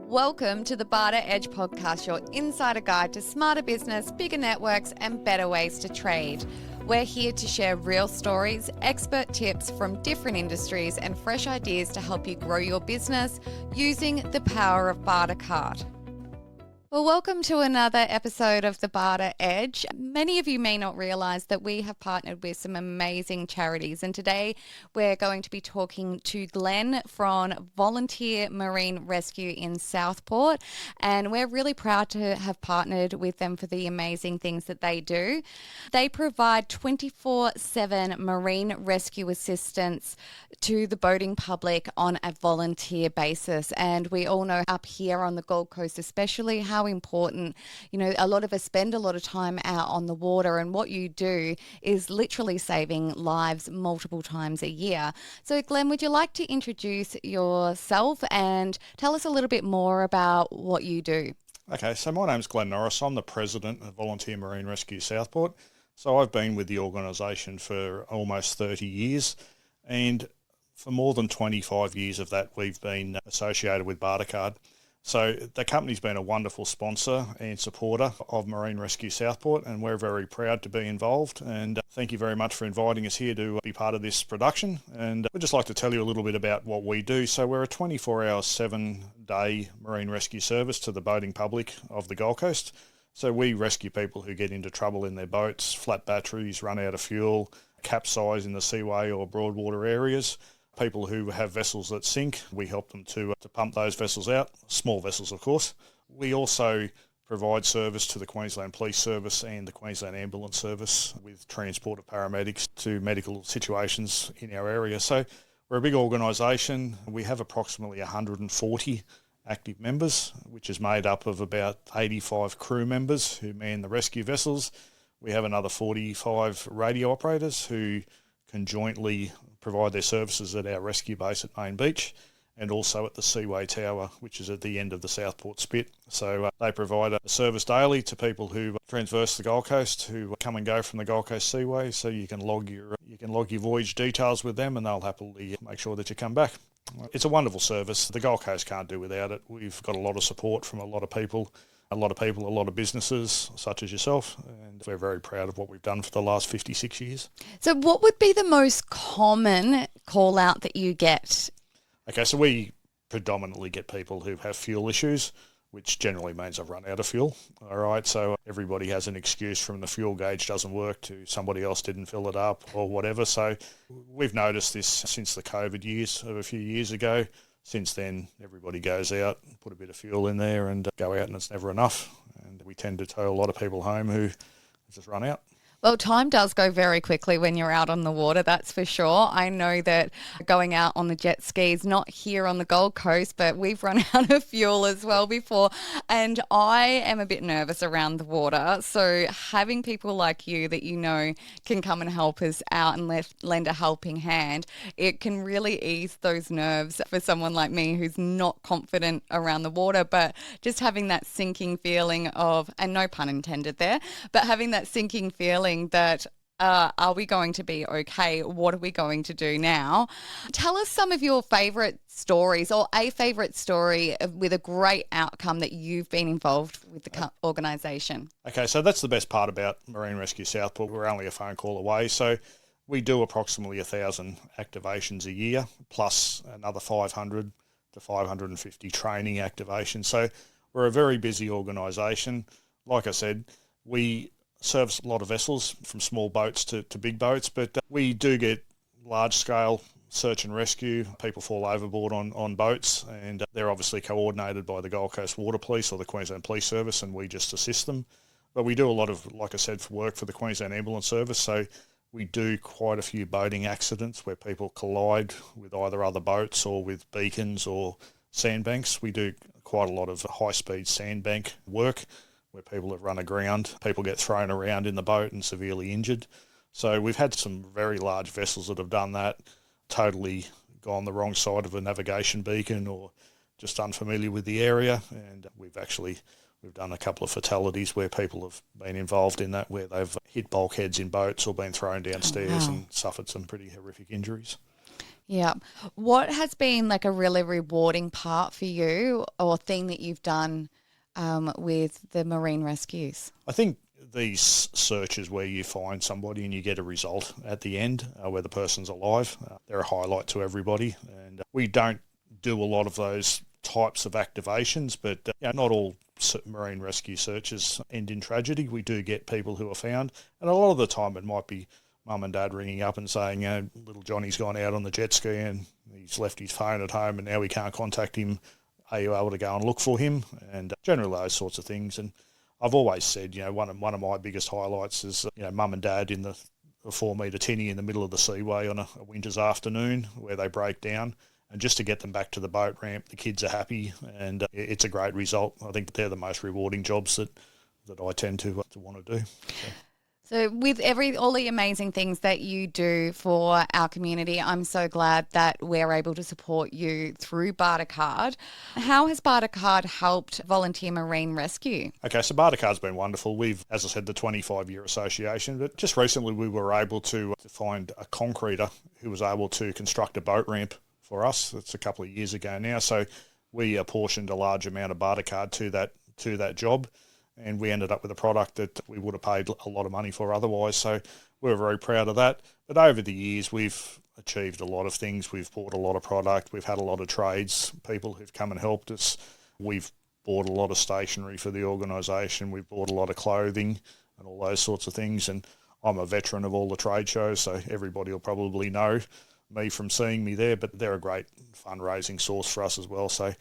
Welcome to the Barter Edge podcast, your insider guide to smarter business, bigger networks, and better ways to trade. We're here to share real stories, expert tips from different industries, and fresh ideas to help you grow your business using the power of Bartercard. Well, welcome to another episode of the Barter Edge. Many of you may not realise that we have partnered with some amazing charities, and today we're going to be talking to Glenn from Volunteer Marine Rescue in Southport, and we're really proud to have partnered with them for the amazing things that they do. They provide 24/7 marine rescue assistance to the boating public on a volunteer basis, and we all know up here on the Gold Coast especially how important, a lot of us spend a lot of time out on the water, and what you do is literally saving lives multiple times a year. So Glenn, would you like to introduce yourself and tell us a little bit more about what you do? Okay, so my name's Glenn Norris. I'm the president of Volunteer Marine Rescue Southport. So I've been with the organisation for almost 30 years, and for more than 25 years of that we've been associated with Bartercard. So the company's been a wonderful sponsor and supporter of Marine Rescue Southport, and we're very proud to be involved. And thank you very much for inviting us here to be part of this production. And we'd just like to tell you a little bit about what we do. So we're a 24-hour, 7-day marine rescue service to the boating public of the Gold Coast. So we rescue people who get into trouble in their boats, flat batteries, run out of fuel, capsize in the seaway or broadwater areas. People who have vessels that sink, we help them to pump those vessels out, small vessels of course. We also provide service to the Queensland Police Service and the Queensland Ambulance Service with transport of paramedics to medical situations in our area. So we're a big organisation. We have approximately 140 active members, which is made up of about 85 crew members who man the rescue vessels. We have another 45 radio operators who can jointly provide their services at our rescue base at Main Beach and also at the Seaway Tower, which is at the end of the Southport Spit. So they provide a service daily to people who transverse the Gold Coast, who come and go from the Gold Coast Seaway. So you can log your voyage details with them, and they'll happily make sure that you come back. It's a wonderful service. The Gold Coast can't do without it. We've got a lot of support from a lot of people, a lot of businesses such as yourself, and we're very proud of what we've done for the last 56 years. So what would be the most common call out that you get? Okay, so we predominantly get people who have fuel issues, which generally means I've run out of fuel. All right, so everybody has an excuse from the fuel gauge doesn't work to somebody else didn't fill it up or whatever. So we've noticed this since the COVID years of a few years ago. Since then, everybody goes out, put a bit of fuel in there and go out, and it's never enough. And we tend to tow a lot of people home who just run out. Well, time does go very quickly when you're out on the water, that's for sure. I know that going out on the jet skis, not here on the Gold Coast, but we've run out of fuel as well before. And I am a bit nervous around the water. So having people like you that can come and help us out and lend a helping hand, it can really ease those nerves for someone like me who's not confident around the water, but just having that sinking feeling of, and no pun intended there, but having that sinking feeling that are we going to be okay? What are we going to do now? Tell us some of your favourite stories, or a favourite story with a great outcome that you've been involved with the organisation. Okay, so that's the best part about Marine Rescue Southport. We're only a phone call away. So we do approximately 1,000 activations a year, plus another 500 to 550 training activations. So we're a very busy organisation. Like I said, we service a lot of vessels from small boats to big boats, but we do get large-scale search and rescue. People fall overboard on boats, and they're obviously coordinated by the Gold Coast Water Police or the Queensland Police Service, and we just assist them. But we do a lot of, like I said, work for the Queensland Ambulance Service, so we do quite a few boating accidents where people collide with either other boats or with beacons or sandbanks. We do quite a lot of high-speed sandbank work where people have run aground, people get thrown around in the boat and severely injured. So we've had some very large vessels that have done that, totally gone the wrong side of a navigation beacon or just unfamiliar with the area. And we've done a couple of fatalities where people have been involved in that, where they've hit bulkheads in boats or been thrown downstairs and suffered some pretty horrific injuries. Yeah. What has been like a really rewarding part for you or thing that you've done with the marine rescues? I think these searches where you find somebody and you get a result at the end where the person's alive, they're a highlight to everybody. And we don't do a lot of those types of activations, but not all marine rescue searches end in tragedy. We do get people who are found, and a lot of the time it might be mum and dad ringing up and saying, little Johnny's gone out on the jet ski and he's left his phone at home and now we can't contact him. Are you able to go and look for him? And generally those sorts of things. And I've always said, one of my biggest highlights is, mum and dad in the 4 metre tinny in the middle of the seaway on a winter's afternoon where they break down. And just to get them back to the boat ramp, the kids are happy, and it's a great result. I think they're the most rewarding jobs that I tend to want to do. So with all the amazing things that you do for our community, I'm so glad that we're able to support you through Bartercard. How has Bartercard helped Volunteer Marine Rescue? Okay, so Bartercard's been wonderful. We've, as I said, the 25-year association, but just recently we were able to find a concreter who was able to construct a boat ramp for us. It's a couple of years ago now, so we apportioned a large amount of Bartercard to that job, and we ended up with a product that we would have paid a lot of money for otherwise. So we're very proud of that. But over the years, we've achieved a lot of things. We've bought a lot of product. We've had a lot of trades, people who've come and helped us. We've bought a lot of stationery for the organisation. We've bought a lot of clothing and all those sorts of things. And I'm a veteran of all the trade shows, so everybody will probably know me from seeing me there, but they're a great fundraising source for us as well. So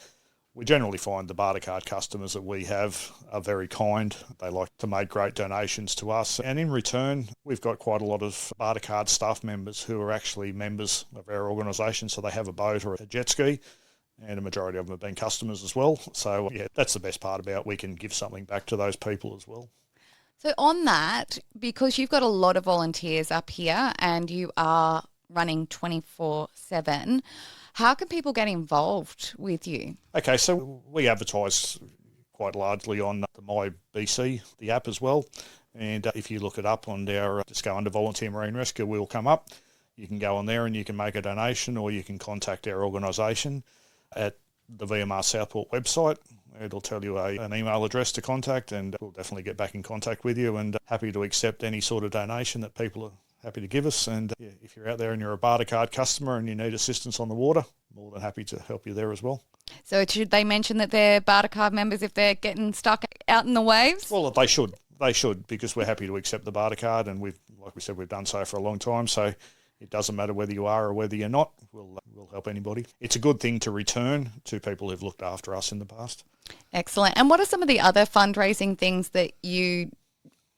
we generally find the Bartercard customers that we have are very kind. They like to make great donations to us. And in return, we've got quite a lot of Bartercard staff members who are actually members of our organisation. So they have a boat or a jet ski, and a majority of them have been customers as well. So that's the best part about we can give something back to those people as well. So on that, because you've got a lot of volunteers up here and you are running 24/7, how can people get involved with you? Okay, so we advertise quite largely on the My BC, the app as well. And if you look it up on our, just go under Volunteer Marine Rescue, we'll come up. You can go on there and you can make a donation, or you can contact our organisation at the VMR Southport website. It'll tell you an email address to contact, and we'll definitely get back in contact with you, and happy to accept any sort of donation that people are happy to give us. And if you're out there and you're a Bartercard customer and you need assistance on the water, more than happy to help you there as well. So should they mention that they're Bartercard members if they're getting stuck out in the waves? Well, they should. They should, because we're happy to accept the Bartercard, and like we said, we've done so for a long time. So it doesn't matter whether you are or whether you're not. We'll help anybody. It's a good thing to return to people who've looked after us in the past. Excellent. And what are some of the other fundraising things that you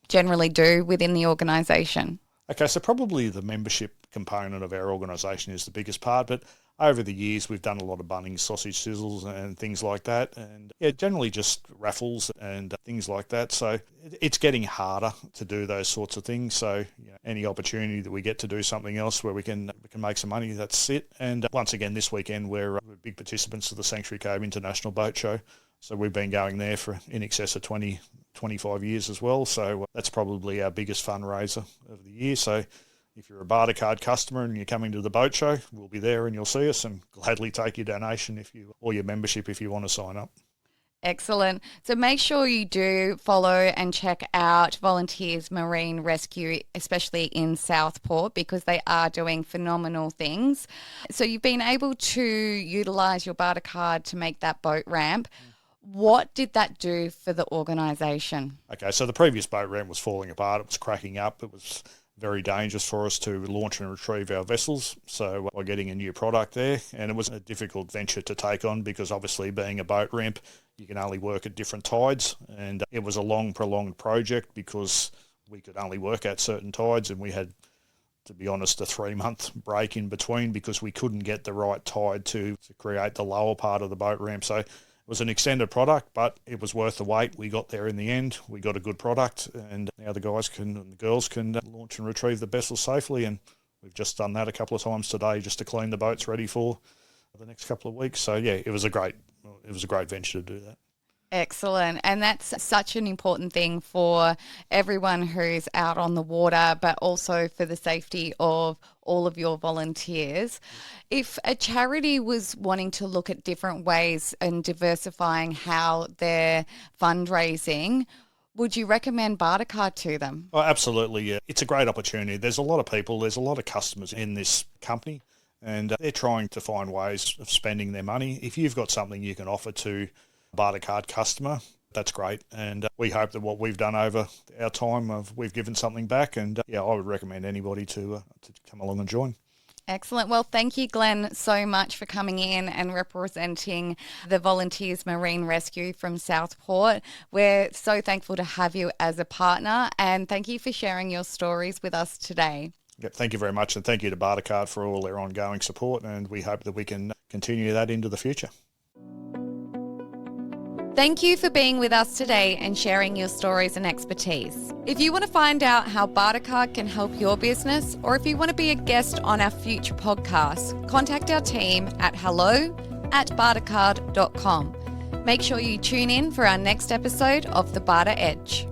generally do within the organisation? Okay, so probably the membership component of our organisation is the biggest part, but over the years we've done a lot of Bunnings sausage sizzles and things like that, and generally just raffles and things like that. So it's getting harder to do those sorts of things. So any opportunity that we get to do something else where we can make some money, that's it. And once again, this weekend we're big participants of the Sanctuary Cove International Boat Show. So we've been going there for in excess of 25 years as well. So that's probably our biggest fundraiser of the year. So if you're a Bartercard customer and you're coming to the boat show, we'll be there and you'll see us, and gladly take your donation or your membership if you want to sign up. Excellent. So make sure you do follow and check out Volunteers Marine Rescue, especially in Southport, because they are doing phenomenal things. So you've been able to utilise your Bartercard to make that boat ramp. What did that do for the organisation? Okay, so the previous boat ramp was falling apart. It was cracking up. It was very dangerous for us to launch and retrieve our vessels. So by getting a new product there, and it was a difficult venture to take on, because obviously being a boat ramp, you can only work at different tides. And it was a long, prolonged project because we could only work at certain tides, and we had, to be honest, a 3-month break in between because we couldn't get the right tide to create the lower part of the boat ramp. So it was an extended product, but it was worth the wait. We got there in the end. We got a good product, and now the guys and the girls can launch and retrieve the vessels safely. And we've just done that a couple of times today just to clean the boats ready for the next couple of weeks. So it was a great venture to do that. Excellent. And that's such an important thing for everyone who's out on the water, but also for the safety of all of your volunteers. If a charity was wanting to look at different ways and diversifying how they're fundraising, would you recommend Bartercard to them? Oh, absolutely, yeah. It's a great opportunity. There's a lot of people, there's a lot of customers in this company, and they're trying to find ways of spending their money. If you've got something you can offer to a Bartercard customer, that's great. And we hope that what we've done over our time, we've given something back. And I would recommend anybody to come along and join. Excellent. Well, thank you, Glenn, so much for coming in and representing the Volunteers Marine Rescue from Southport. We're so thankful to have you as a partner, and thank you for sharing your stories with us today. Yep, thank you very much, and thank you to Bartercard for all their ongoing support, and we hope that we can continue that into the future. Thank you for being with us today and sharing your stories and expertise. If you want to find out how Bartercard can help your business, or if you want to be a guest on our future podcasts, contact our team at hello@bartercard.com. Make sure you tune in for our next episode of the Barter Edge.